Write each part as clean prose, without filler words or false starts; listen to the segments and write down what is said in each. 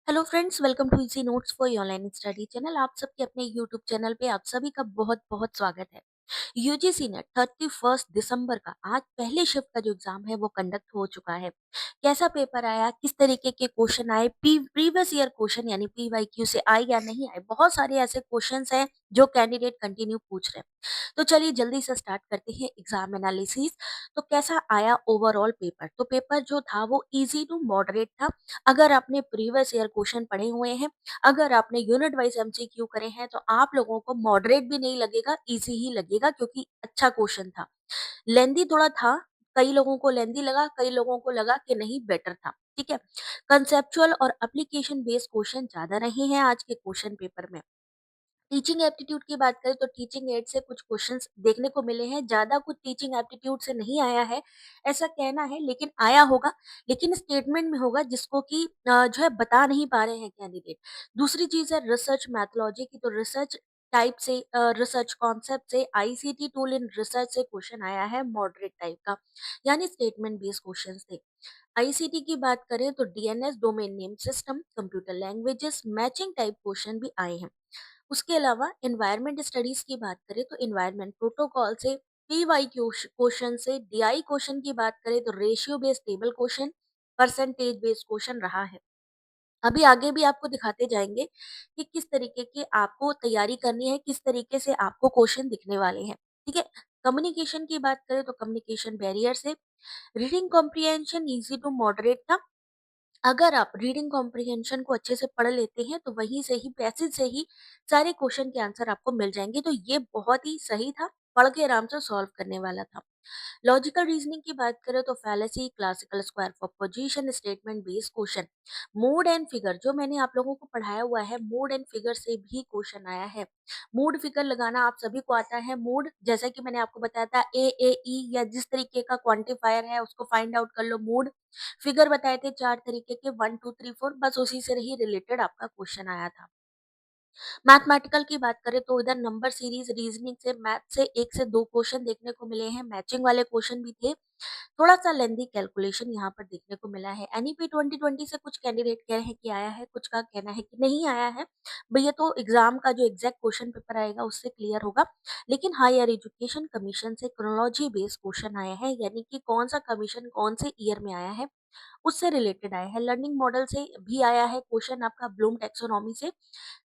Hello friends, welcome to easy notes for online study channel. आप सबके अपने YouTube channel पे आप सभी का बहुत बहुत स्वागत है। यूजीसी ने 31 दिसंबर का आज पहले शिफ्ट का जो एग्जाम है वो कंडक्ट हो चुका है। कैसा पेपर आया, किस तरीके के क्वेश्चन आए, प्रीवियस ईयर क्वेश्चन यानी पीवाईक्यू से आए या नहीं आए, बहुत सारे ऐसे क्वेश्चंस हैं जो कैंडिडेट कंटिन्यू पूछ रहे हैं। तो चलिए जल्दी से स्टार्ट करते हैं एग्जाम एनालिसिस। तो कैसा आया ओवरऑल पेपर? तो पेपर जो था वो इजी टू मॉडरेट था। अगर आपने प्रीवियस ईयर क्वेश्चन पढ़े हुए हैं, अगर आपने यूनिट वाइज एमसीक्यू करे हैं, तो आप लोगों को मॉडरेट भी नहीं लगेगा, इजी ही लगेगा क्योंकि अच्छा क्वेश्चन था। लेंदी थोड़ा था, कई लोगों को लेंदी लगा, कई लोगों को लगा कि नहीं बेटर था। ठीक है। कंसेप्चुअल और एप्लीकेशन बेस्ड क्वेश्चन ज्यादा रहे हैं आज के क्वेश्चन पेपर में। टीचिंग एप्टीट्यूड की बात करें तो टीचिंग एड से कुछ क्वेश्चंस देखने को मिले हैं, ज्यादा कुछ टीचिंग एप्टीट्यूड से नहीं आया है ऐसा कहना है, लेकिन आया होगा। लेकिन स्टेटमेंट में होगा जिसको कि जो है बता नहीं पा रहे हैं कैंडिडेट। दूसरी चीज है रिसर्च मैथोलॉजी की। तो रिसर्च टाइप से, रिसर्च कॉन्सेप्ट से, आईसीटी टूल इन रिसर्च से क्वेश्चन आया है मॉडरेट टाइप का, यानी स्टेटमेंट बेस्ड क्वेश्चंस थे। आईसीटी की बात करें तो DNS, domain name system, computer languages, matching type question भी आए हैं। उसके अलावा एनवायरमेंट स्टडीज की बात करें तो एनवायरमेंट प्रोटोकॉल से, पीवाई क्वेश्चन से, डीआई क्वेश्चन की बात करें तो ratio based table question, percentage based question रहा है। अभी आगे भी आपको दिखाते जाएंगे कि किस तरीके की आपको तैयारी करनी है, किस तरीके से आपको क्वेश्चन दिखने वाले हैं। ठीक है। कम्युनिकेशन की बात करें तो कम्युनिकेशन बैरियर से, reading comprehension easy to moderate था। अगर आप रीडिंग कॉम्प्रिहेंशन को अच्छे से पढ़ लेते हैं तो वहीं से ही, पैसेज से ही सारे क्वेश्चन के आंसर आपको मिल जाएंगे। तो ये बहुत ही सही था, पढ़ के आराम से सॉल्व करने वाला था। लॉजिकल रीजनिंग की बात करें तो fallacy, classical square for position, statement based question, mood and figure जो मैंने आप लोगों को पढ़ाया हुआ है, मूड एंड फिगर से भी क्वेश्चन आया है। मूड फिगर लगाना आप सभी को आता है। मूड जैसा कि मैंने आपको बताया था, ए या जिस तरीके का क्वांटिफायर है उसको फाइंड आउट कर लो मूड। फिगर बताए थे चार तरीके के, 1 2 3 4, बस उसी से ही रिलेटेड आपका क्वेश्चन आया था। मैथमेटिकल की बात करें तो इधर नंबर सीरीज, रीजनिंग से, मैथ से एक से दो क्वेश्चन देखने को मिले हैं, मैचिंग वाले क्वेश्चन भी थे। थोड़ा सा लेंदी कैलकुलेशन यहाँ पर देखने को मिला है। एनईपी 2020 से कुछ कैंडिडेट कह रहे हैं कि आया है, कुछ का कहना है कि नहीं आया है। भैया तो एग्जाम का जो एग्जैक्ट क्वेश्चन पेपर आएगा उससे क्लियर होगा। लेकिन हायर एजुकेशन कमीशन से क्रोनोलॉजी बेस्ड क्वेश्चन आया है, यानी कि कौन सा कमीशन कौन से ईयर में आया है उससे रिलेटेड आया है। लर्निंग मॉडल से भी आया है क्वेश्चन आपका, ब्लूम टेक्सोनॉमी से।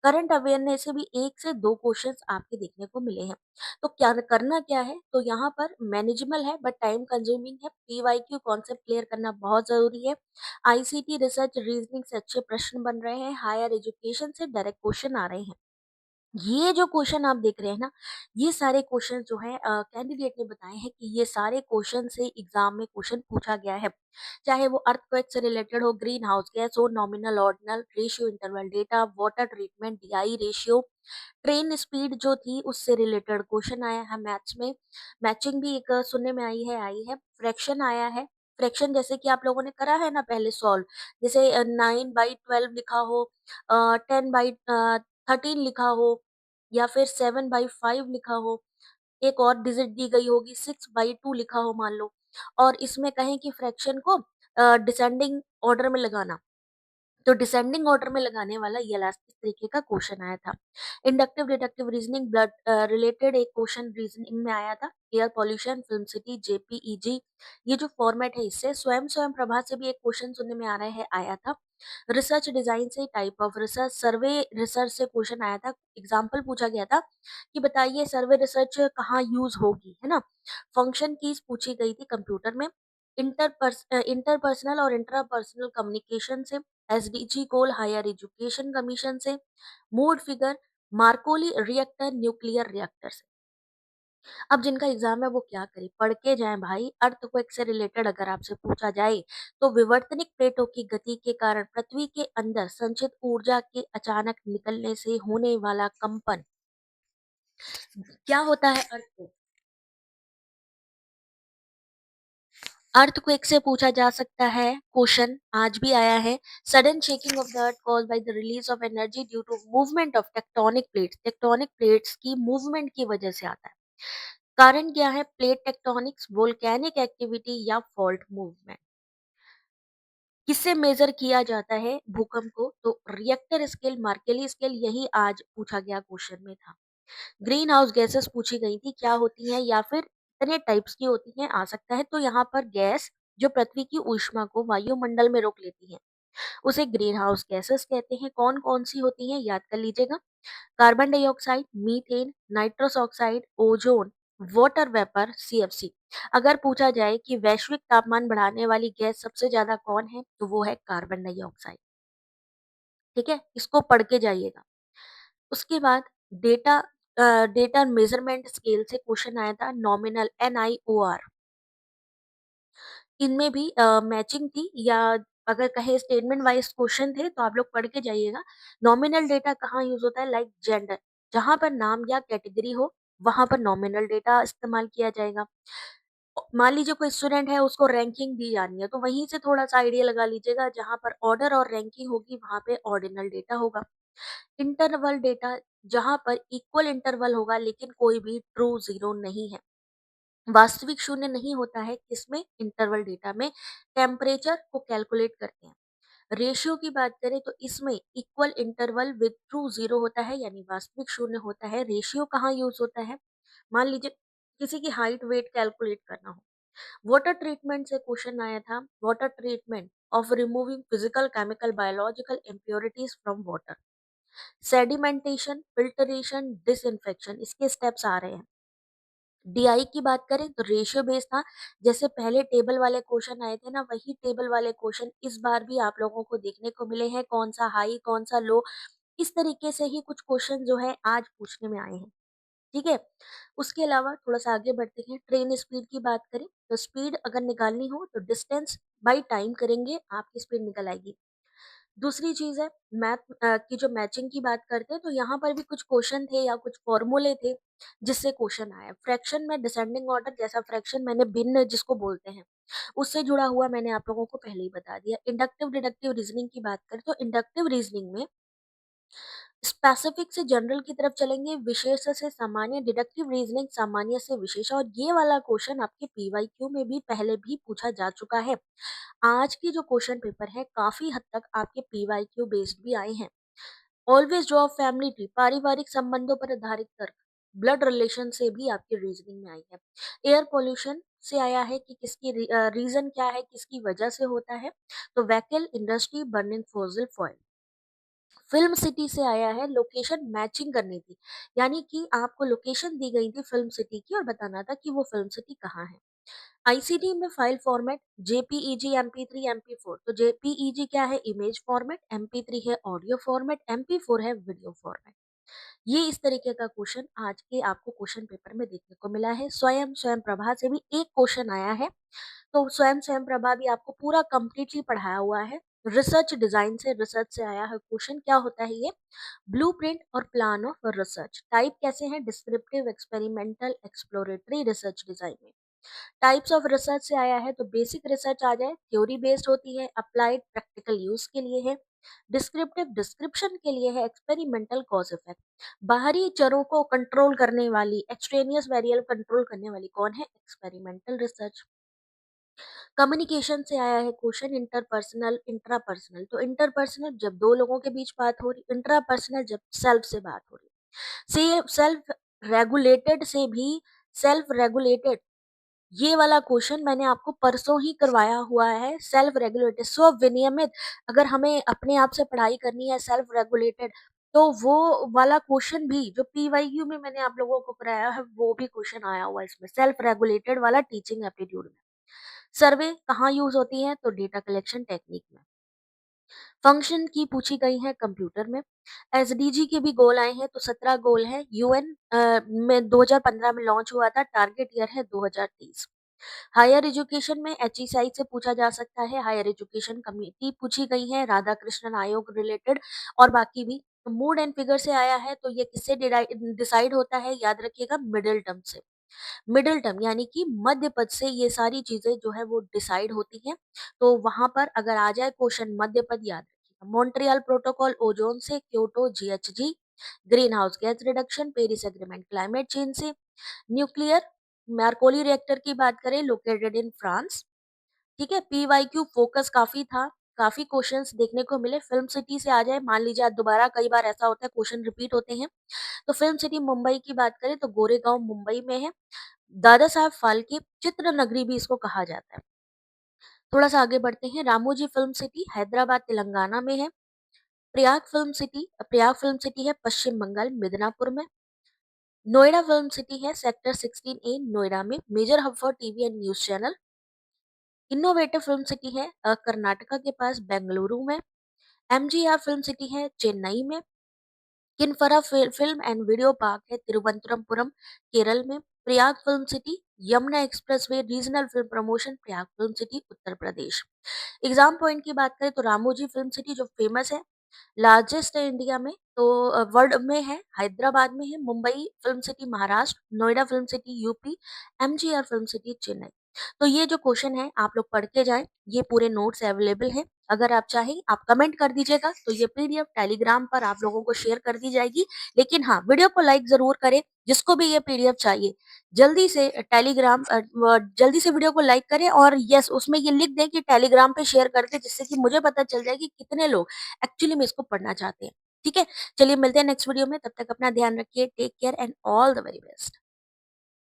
करंट अवेयरनेस से भी एक से दो क्वेश्चंस आपके देखने को मिले हैं। तो क्या करना क्या है, तो यहाँ पर मैनेजेबल है बट टाइम कंज्यूमिंग है। पीवाईक्यू कॉन्सेप्ट क्लियर करना बहुत जरूरी है। आईसीटी, रिसर्च, रीजनिंग से अच्छे प्रश्न बन रहे हैं। हायर एजुकेशन से डायरेक्ट क्वेश्चन आ रहे हैं। ये जो क्वेश्चन आप देख रहे हैं ना, ये सारे क्वेश्चन जो है कैंडिडेट ने बताए हैं कि ये सारे क्वेश्चन से एग्जाम में क्वेश्चन पूछा गया है। चाहे वो अर्थक्वेक से रिलेटेड हो, ग्रीन हाउस गैस हो, nominal ordinal ratio, interval data, water treatment, DI ratio, train speed जो थी उससे रिलेटेड क्वेश्चन आया है मैथ्स में। मैचिंग भी एक सुनने में आई है। फ्रैक्शन आया है। फ्रैक्शन जैसे कि आप लोगों ने करा है ना पहले सॉल्व, जैसे 9/12 लिखा हो, 10/13 लिखा हो, या फिर 7/5 लिखा हो, एक और डिजिट दी गई होगी 6/2 लिखा हो मान लो, और इसमें कहें कि फ्रैक्शन को डिसेंडिंग ऑर्डर में लगाना, तो डिसेंडिंग ऑर्डर में लगाने वाला ये लास्ट इस तरीके का क्वेश्चन आया था। Inductive deductive reasoning, blood related एक क्वेश्चन रीजनिंग में आया था। Air pollution, film city, JPEG, ये जो फॉर्मेट है इससे, स्वयं स्वयं प्रभा से भी एक क्वेश्चन सुनने में आ रहा है, आया था। रिसर्च डिजाइन से, type of research, survey research से क्वेश्चन आया था। एग्जाम्पल पूछा गया था कि बताइए सर्वे रिसर्च कहाँ यूज होगी, है ना। फंक्शन कीज पूछी गई थी कंप्यूटर में। इंटरपर्सनल और इंट्रापर्सनल कम्युनिकेशन से, SDG goal higher education commission से, मूड फिगर, मार्कोली रिएक्टर, न्यूक्लियर रिएक्टर से। अब जिनका एग्जाम है वो क्या करे, पढ़ के जाएं भाई। अर्थक्वेक से रिलेटेड अगर आपसे पूछा जाए तो विवर्तनिक प्लेटों की गति के कारण पृथ्वी के अंदर संचित ऊर्जा के अचानक निकलने से होने वाला कंपन, क्या होता है अर्थक्वेक। अर्थक्वेक से पूछा जा सकता है क्वेश्चन, आज भी आया है। Sudden shaking of the earth caused by the release of energy due to movement of tectonic plates, tectonic plates की मूवमेंट की वजह से आता है। कारण क्या है, प्लेट टेक्टोनिक्स, वोल्केनिक एक्टिविटी या फॉल्ट मूवमेंट। किससे मेजर किया जाता है भूकंप को? तो रिएक्टर स्केल, मार्केली स्केल, यही आज पूछा गया क्वेश्चन में था। ग्रीन हाउस गैसेस पूछी गई थी, क्या होती हैं या फिर कितने टाइप्स की होती हैं, आ सकता है। तो यहाँ पर गैस जो पृथ्वी की ऊष्मा को वायुमंडल में रोक लेती है, उसे ग्रीन हाउस गैसेस कहते हैं। कौन कौन सी होती हैं, याद कर लीजिएगा। Carbon dioxide, methane, nitrous oxide, ozone, water vapour, CFC. अगर पूछा जाए कि वैश्विक तापमान बढ़ाने वाली गैस सबसे ज्यादा कौन है, तो वो है कार्बन डाइऑक्साइड। ठीक है, इसको पढ़ के जाइएगा। उसके बाद डेटा डेटा मेजरमेंट स्केल से क्वेश्चन आया था, नॉमिनल NIOR। इनमें भी मैचिंग थी, या अगर कहे स्टेटमेंट वाइज क्वेश्चन थे तो आप लोग पढ़ के जाइएगा। नॉमिनल डेटा कहाँ यूज होता है, लाइक जेंडर, जहां पर नाम या कैटेगरी हो वहां पर नॉमिनल डेटा इस्तेमाल किया जाएगा। मान लीजिए कोई स्टूडेंट है, उसको रैंकिंग दी जानी है, तो वहीं से थोड़ा सा आइडिया लगा लीजिएगा, जहां पर ऑर्डर और रैंकिंग होगी वहां पे ऑर्डिनल डेटा होगा। इंटरवल डेटा, जहां पर इक्वल इंटरवल होगा लेकिन कोई भी ट्रू जीरो नहीं है। वास्तविक शून्य नहीं होता है किसमें, इंटरवल डेटा में। टेम्परेचर को कैलकुलेट करते हैं। रेशियो की बात करें तो इसमें equal interval with true zero होता है, यानी वास्तविक शून्य होता है। रेशियो कहाँ यूज होता है, मान लीजिए किसी की हाइट वेट कैलकुलेट करना हो। वाटर ट्रीटमेंट से क्वेश्चन आया था, water treatment of removing physical, chemical, biological impurities from water. Sedimentation, filtration, disinfection, इसके स्टेप्स आ रहे हैं। डीआई की बात करें तो रेशियो बेस था। जैसे पहले टेबल वाले क्वेश्चन आए थे ना, वही टेबल वाले क्वेश्चन इस बार भी आप लोगों को देखने को मिले हैं, कौन सा हाई कौन सा लो। इस तरीके से ही कुछ क्वेश्चन जो है आज पूछने में आए हैं। ठीक है, उसके अलावा थोड़ा सा आगे बढ़ते हैं। ट्रेन स्पीड की बात करें तो स्पीड अगर निकालनी हो तो डिस्टेंस बाई टाइम करेंगे, आपकी स्पीड निकल आएगी। दूसरी चीज़ है मैथ की, जो मैचिंग की बात करते हैं तो यहाँ पर भी कुछ क्वेश्चन थे या कुछ फॉर्मूले थे जिससे क्वेश्चन आया। फ्रैक्शन में डिसेंडिंग ऑर्डर, जैसा फ्रैक्शन मैंने भिन्न जिसको बोलते हैं, उससे जुड़ा हुआ मैंने आप लोगों को पहले ही बता दिया। इंडक्टिव डिडक्टिव रीजनिंग की बात करें तो इंडक्टिव रीजनिंग में स्पेसिफिक से जनरल की तरफ चलेंगे, विशेष से सामान्य। डिडक्टिव रीजनिंग सामान्य से विशेष। और ये वाला क्वेश्चन आपके पीवाईक्यू में भी पहले भी पूछा जा चुका है। आज की जो क्वेश्चन पेपर है काफी हद तक आपके पीवाईक्यू बेस्ड भी आए हैं। ऑलवेज ड्रॉ फैमिली ट्री, पारिवारिक संबंधों पर आधारित तर्क, ब्लड रिलेशन से भी आपकी रीजनिंग में आई है। एयर पोल्यूशन से आया है कि किसकी रीजन क्या है, किसकी वजह से होता है, तो vehicle industry burning fossil foil. Film city से आया है, लोकेशन मैचिंग करनी थी, यानी कि आपको लोकेशन दी गई थी फिल्म सिटी की और बताना था कि वो फिल्म सिटी कहाँ है। आईसीटी में file format, JPEG, MP3, MP4। तो जेपीईजी क्या है, इमेज फॉर्मेट, MP3 है ऑडियो फॉर्मेट, MP4 है वीडियो फॉर्मेट। ये इस तरीके का क्वेश्चन आज के आपको क्वेश्चन पेपर में देखने को मिला है। स्वयं स्वयं प्रभा से भी एक क्वेश्चन आया है, तो स्वयं स्वयं प्रभा भी आपको पूरा कंप्लीटली पढ़ाया हुआ है। रिसर्च डिजाइन से, रिसर्च से आया है क्वेश्चन। क्या होता है ये, ब्लूप्रिंट और प्लान ऑफ रिसर्च। टाइप कैसे हैं, descriptive, experimental, exploratory, research design में। टाइप्स ऑफ रिसर्च से आया है तो बेसिक रिसर्च आ जाए, थ्योरी बेस्ड होती है, अप्लाइड प्रैक्टिकल यूज के लिए है, डिस्क्रिप्टिव डिस्क्रिप्शन के लिए है, एक्सपेरिमेंटल कॉज इफेक्ट। बाहरी चरों को कंट्रोल करने वाली, एक्सट्रेनियस वेरिएबल कंट्रोल करने वाली कौन है, एक्सपेरिमेंटल रिसर्च। कम्युनिकेशन से आया है क्वेश्चन, इंटरपर्सनल, इंट्रापर्सनल। तो इंटरपर्सनल जब दो लोगों के बीच बात हो रही, इंट्रापर्सनल जब सेल्फ से बात हो रही। सेल्फ रेगुलेटेड से भी सेल्फ रेगुलेटेड, ये वाला क्वेश्चन मैंने आपको परसों ही करवाया हुआ है। सेल्फ रेगुलेटेड, स्व विनियमित, अगर हमें अपने आप से पढ़ाई करनी है सेल्फ रेगुलेटेड, तो वो वाला क्वेश्चन भी जो पीवाईक्यू में मैंने आप लोगों को कराया है वो भी क्वेश्चन आया हुआ है इसमें, सेल्फ रेगुलेटेड वाला, टीचिंग एप्टीट्यूड में। सर्वे कहाँ यूज होती है, तो डेटा कलेक्शन टेक्निक में। फंक्शन की पूछी गई है कंप्यूटर में। एसडीजी के भी गोल आए हैं, तो 17 गोल है। यूएन में 2015 में लॉन्च हुआ था, टारगेट ईयर है 2030। हायर एजुकेशन में एचईसीआई से पूछा जा सकता है, हायर एजुकेशन कमेटी पूछी गई है, राधा कृष्णन आयोग रिलेटेड, और बाकी भी। मूड एंड फिगर से आया है, तो ये किससे डिसाइड होता है, याद रखिएगा, मिडिल टर्म से। मिडिल टर्म यानी कि मध्य पद से ये सारी चीजें जो है वो डिसाइड होती हैं। तो वहां पर अगर आ जाए क्वेश्चन मध्य पद, याद रखिएगा। मॉन्ट्रियल प्रोटोकॉल, ओजोन से, Kyoto, GHG, green house gas reduction, Paris agreement climate change से। न्यूक्लियर मार्कोली रिएक्टर की बात करें, लोकेटेड इन फ्रांस। ठीक है, पीवाईक्यू फोकस काफी था। काफ़ी क्वेश्चंस देखने को मिले। फिल्म सिटी से आ जाए, मान लीजिए आज दोबारा कई बार ऐसा होता है क्वेश्चन रिपीट होते हैं। तो फिल्म सिटी मुंबई की बात करें तो गोरेगाँव मुंबई में है। दादा साहब फाल्के चित्र नगरी भी इसको कहा जाता है। थोड़ा-सा आगे बढ़ते हैं, रामोजी फिल्म सिटी हैदराबाद तेलंगाना में है। प्रयाग फिल्म सिटी है पश्चिम बंगाल मिदनापुर में। नोएडा फिल्म सिटी है सेक्टर 16 ए नोएडा में, major hub for TV and news channel. Innovative film city है कर्नाटका के पास बेंगलुरु में। एमजीआर फिल्म सिटी है चेन्नई में। Kinfra film and video park है तिरुवनंतपुरम केरल में। Prayag film city Yamuna expressway regional film promotion Prayag film city Uttar Pradesh. Exam point की बात करें तो रामोजी फिल्म सिटी जो फेमस है, लार्जेस्ट है इंडिया में, तो वर्ल्ड में है, हैदराबाद में है। Mumbai film city Maharashtra, Noida film city UP, MGR film city Chennai. तो ये जो क्वेश्चन है आप लोग पढ़ के जाएं, ये पूरे नोट्स अवेलेबल हैं। अगर आप चाहें आप कमेंट कर दीजिएगा तो ये पीडीएफ टेलीग्राम पर आप लोगों को शेयर कर दी जाएगी। लेकिन हाँ, वीडियो को लाइक जरूर करें, जिसको भी ये पीडीएफ चाहिए जल्दी से जल्दी से वीडियो को लाइक करें और यस उसमें ये लिख दें कि टेलीग्राम पे शेयर कर दें, जिससे कि मुझे पता चल जाए कि कितने लोग एक्चुअली में इसको पढ़ना चाहते हैं। ठीक है, चलिए मिलते हैं नेक्स्ट वीडियो में, तब तक अपना ध्यान रखिए, take care and all the very best.